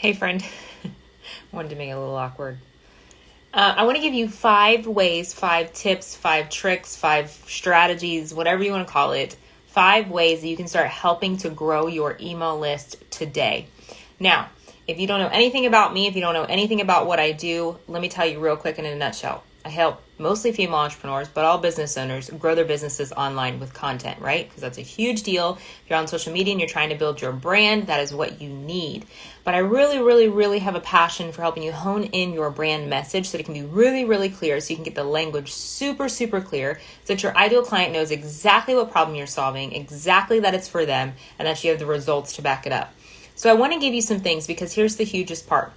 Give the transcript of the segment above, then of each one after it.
Hey, friend. Wanted to make it a little awkward. I want to give you 5 ways, 5 tips, 5 tricks, 5 strategies, whatever you want to call it. 5 ways that you can start helping to grow your email list today. Now, if you don't know anything about me, if you don't know anything about what I do, let me tell you real quick in a nutshell. I help mostly female entrepreneurs, but all business owners grow their businesses online with content, right? Because that's a huge deal. If you're on social media and you're trying to build your brand, that is what you need. But I really have a passion for helping you hone in your brand message so that it can be really clear, so you can get the language super clear, so that your ideal client knows exactly what problem you're solving, exactly that it's for them, and that you have the results to back it up. So I want to give you some things, because here's the hugest part.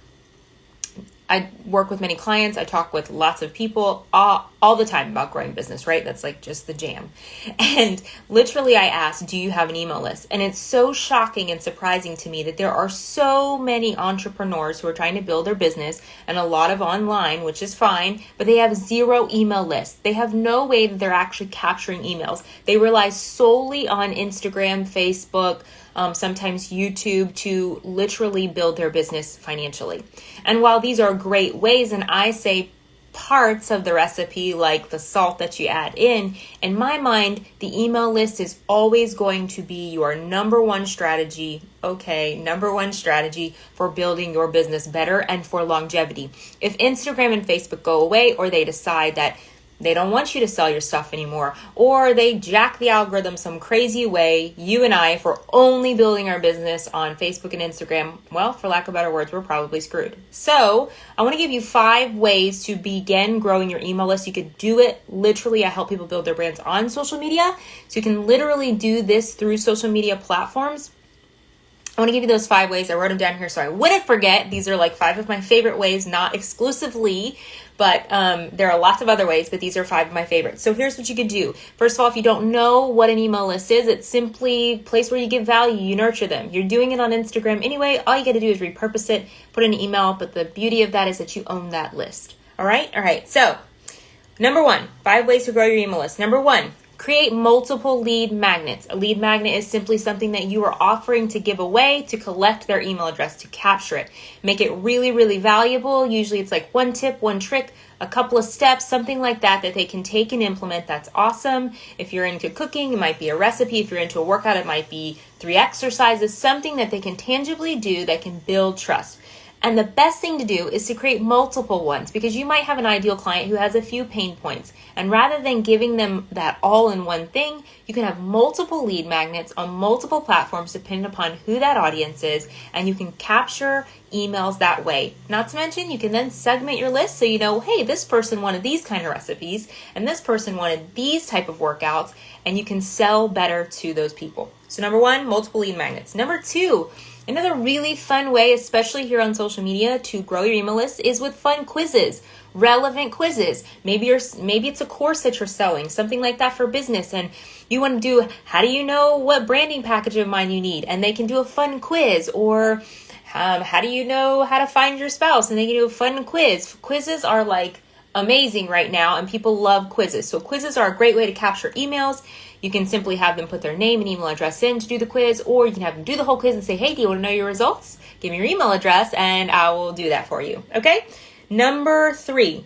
I work with many clients. I talk with lots of people all the time about growing business, right? That's like just the jam. And literally I ask, do you have an email list? And it's so shocking and surprising to me that there are so many entrepreneurs who are trying to build their business, and a lot of online, which is fine, but they have 0 email lists. They have no way that they're actually capturing emails. They rely solely on Instagram, Facebook, sometimes YouTube to literally build their business financially. And while these are great ways, and I say parts of the recipe, like the salt that you add in my mind, the email list is always going to be your number one strategy. Okay, number one strategy for building your business better and for longevity. If Instagram and Facebook go away, or they decide that they don't want you to sell your stuff anymore, or they jack the algorithm some crazy way, you and I, if we're only building our business on Facebook and Instagram, well, for lack of better words, we're probably screwed. So I want to give you 5 ways to begin growing your email list. You could do it literally. I help people build their brands on social media. So you can literally do this through social media platforms. I want to give you those 5 ways. I wrote them down here so I wouldn't forget. These are like 5 of my favorite ways, not exclusively, but there are lots of other ways, but these are 5 of my favorites. So here's what you could do. First of all, if you don't know what an email list is, it's simply a place where you give value, you nurture them. You're doing it on Instagram anyway. All you got to do is repurpose it, put an email, but the beauty of that is that you own that list. All right. So number 1, 5 ways to grow your email list. Number 1, create multiple lead magnets. A lead magnet is simply something that you are offering to give away to collect their email address, to capture it. Make it really valuable. Usually it's like 1 tip, 1 trick, a couple of steps, something like that they can take and implement. That's awesome. If you're into cooking, it might be a recipe. If you're into a workout, it might be 3 exercises, something that they can tangibly do that can build trust. And the best thing to do is to create multiple ones, because you might have an ideal client who has a few pain points. And rather than giving them that all in one thing, you can have multiple lead magnets on multiple platforms depending upon who that audience is, and you can capture emails that way. Not to mention, you can then segment your list so you know, hey, this person wanted these kind of recipes and this person wanted these type of workouts, and you can sell better to those people. So number 1, multiple lead magnets. Number 2, another really fun way, especially here on social media, to grow your email list is with fun quizzes, relevant quizzes. Maybe it's a course that you're selling, something like that for business, and you want to do, how do you know what branding package of mine you need? And they can do a fun quiz. Or how do you know how to find your spouse? And they can do a fun quiz. Quizzes are like amazing right now, and people love quizzes. So quizzes are a great way to capture emails. You can simply have them put their name and email address in to do the quiz, or you can have them do the whole quiz and say, hey, do you want to know your results? Give me your email address and I will do that for you. Okay? Number 3,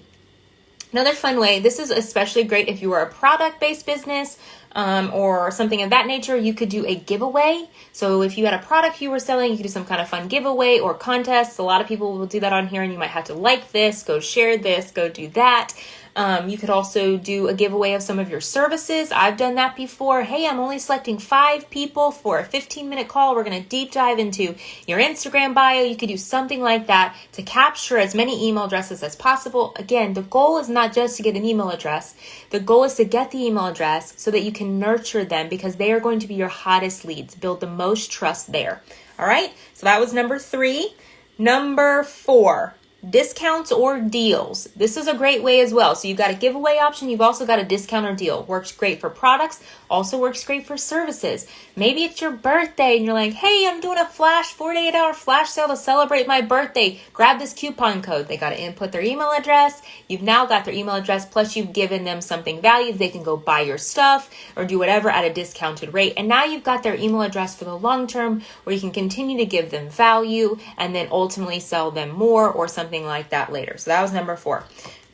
another fun way. This is especially great if you are a product-based business or something of that nature. You could do a giveaway. So if you had a product you were selling, you could do some kind of fun giveaway or contest. A lot of people will do that on here, and you might have to like this, go share this, go do that. You could also do a giveaway of some of your services. I've done that before. Hey, I'm only selecting 5 people for a 15-minute call. We're going to deep dive into your Instagram bio. You could do something like that to capture as many email addresses as possible. Again, the goal is not just to get an email address. The goal is to get the email address so that you can nurture them, because they are going to be your hottest leads. Build the most trust there. All right. So that was number 3. Number 4. discounts or deals. This is a great way as well. So you've got a giveaway option. You've also got a discount or deal. Works great for products. Also works great for services. Maybe it's your birthday and you're like, hey, I'm doing a 48-hour flash sale to celebrate my birthday. Grab this coupon code. They got to input their email address. You've now got their email address. Plus you've given them something valuable. They can go buy your stuff or do whatever at a discounted rate. And now you've got their email address for the long term where you can continue to give them value and then ultimately sell them more or something like that later. So that was number 4.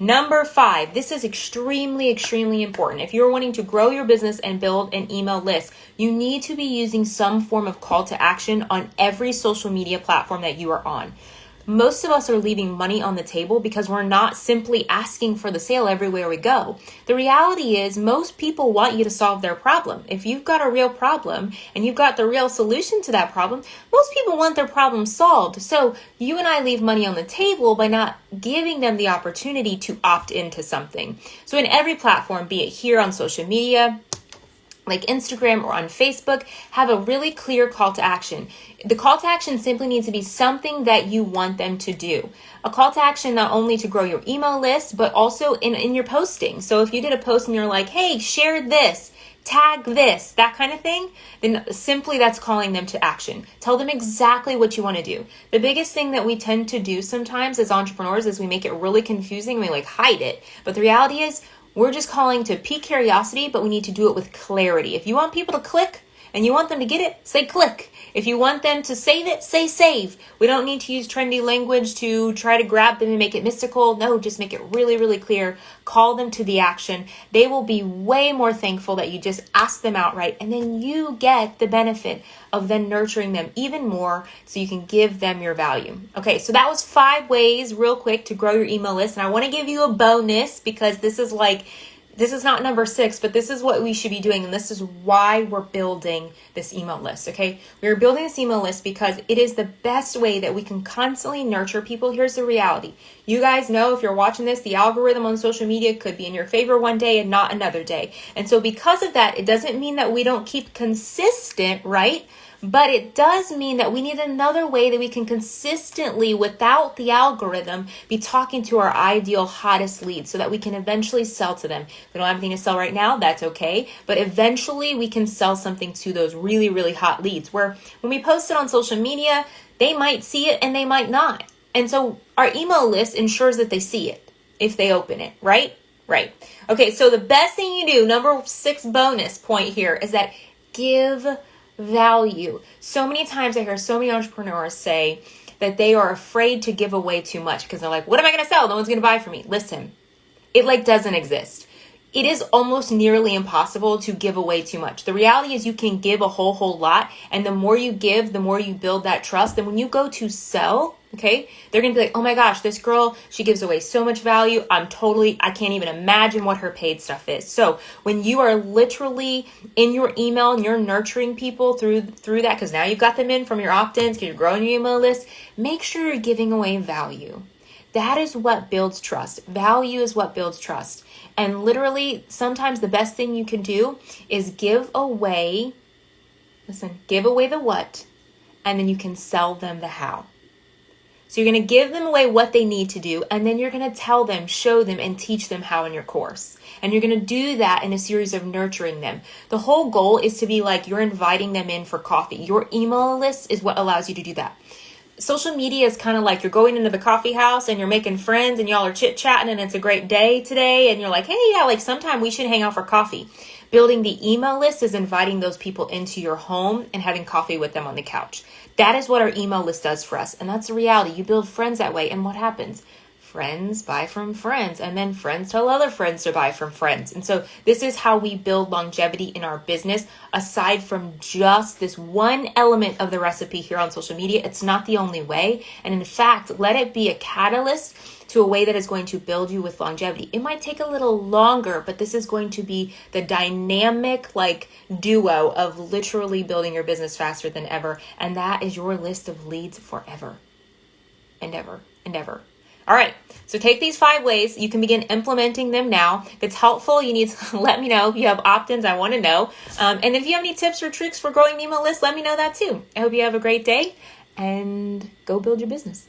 Number 5, this is extremely, extremely important. If you're wanting to grow your business and build an email list, you need to be using some form of call to action on every social media platform that you are on. Most of us are leaving money on the table because we're not simply asking for the sale everywhere we go. The reality is most people want you to solve their problem. If you've got a real problem and you've got the real solution to that problem, most people want their problem solved. So you and I leave money on the table by not giving them the opportunity to opt into something. So in every platform, be it here on social media, like Instagram or on Facebook, have a really clear call to action. The call to action simply needs to be something that you want them to do. A call to action not only to grow your email list, but also in your posting. So if you did a post and you're like, hey, share this, tag this, that kind of thing, then simply that's calling them to action. Tell them exactly what you want to do. The biggest thing that we tend to do sometimes as entrepreneurs is we make it really confusing. We hide it. But the reality is, we're just calling to pique curiosity, but we need to do it with clarity. If you want people to click and you want them to get it, say click. If you want them to save it, say save. We don't need to use trendy language to try to grab them and make it mystical. No, just make it really, really clear. Call them to the action. They will be way more thankful that you just asked them outright, and then you get the benefit of then nurturing them even more so you can give them your value. Okay, so that was 5 ways real quick to grow your email list. And I want to give you a bonus because this is not number 6, but this is what we should be doing. And this is why we're building this email list, okay? We're building this email list because it is the best way that we can constantly nurture people. Here's the reality. You guys know if you're watching this, the algorithm on social media could be in your favor one day and not another day. And so because of that, it doesn't mean that we don't keep consistent, right? But it does mean that we need another way that we can consistently, without the algorithm, be talking to our ideal hottest leads so that we can eventually sell to them. If we don't have anything to sell right now, that's okay. But eventually we can sell something to those really, really hot leads where when we post it on social media, they might see it and they might not. And so our email list ensures that they see it if they open it, right? Right. Okay, so the best thing you do, number 6 bonus point here, is that give value. So many times I hear so many entrepreneurs say that they are afraid to give away too much because they're like, what am I going to sell? No one's going to buy from me. Listen, it doesn't exist. It is almost nearly impossible to give away too much. The reality is you can give a whole lot, and the more you give, the more you build that trust. And when you go to sell, okay, they're going to be like, oh my gosh, this girl, she gives away so much value. I can't even imagine what her paid stuff is. So when you are literally in your email and you're nurturing people through that, because now you've got them in from your opt-ins, because you're growing your email list, make sure you're giving away value. That is what builds trust. Value is what builds trust. And literally, sometimes the best thing you can do is give away the what, and then you can sell them the how. So you're going to give them away what they need to do, and then you're going to tell them, show them, and teach them how in your course. And you're going to do that in a series of nurturing them. The whole goal is to be like you're inviting them in for coffee. Your email list is what allows you to do that. Social media is kind of like you're going into the coffee house and you're making friends and y'all are chit-chatting and it's a great day today. And you're like, hey, yeah, sometime we should hang out for coffee. Building the email list is inviting those people into your home and having coffee with them on the couch. That is what our email list does for us. And that's the reality. You build friends that way. And what happens? Friends buy from friends, and then friends tell other friends to buy from friends. And so this is how we build longevity in our business. Aside from just this one element of the recipe here on social media, it's not the only way. And in fact, let it be a catalyst to a way that is going to build you with longevity. It might take a little longer, but this is going to be the dynamic duo of literally building your business faster than ever. And that is your list of leads forever and ever and ever. All right, so take these 5 ways. You can begin implementing them now. If it's helpful, you need to let me know. If you have opt-ins, I want to know. And if you have any tips or tricks for growing an email list, let me know that too. I hope you have a great day and go build your business.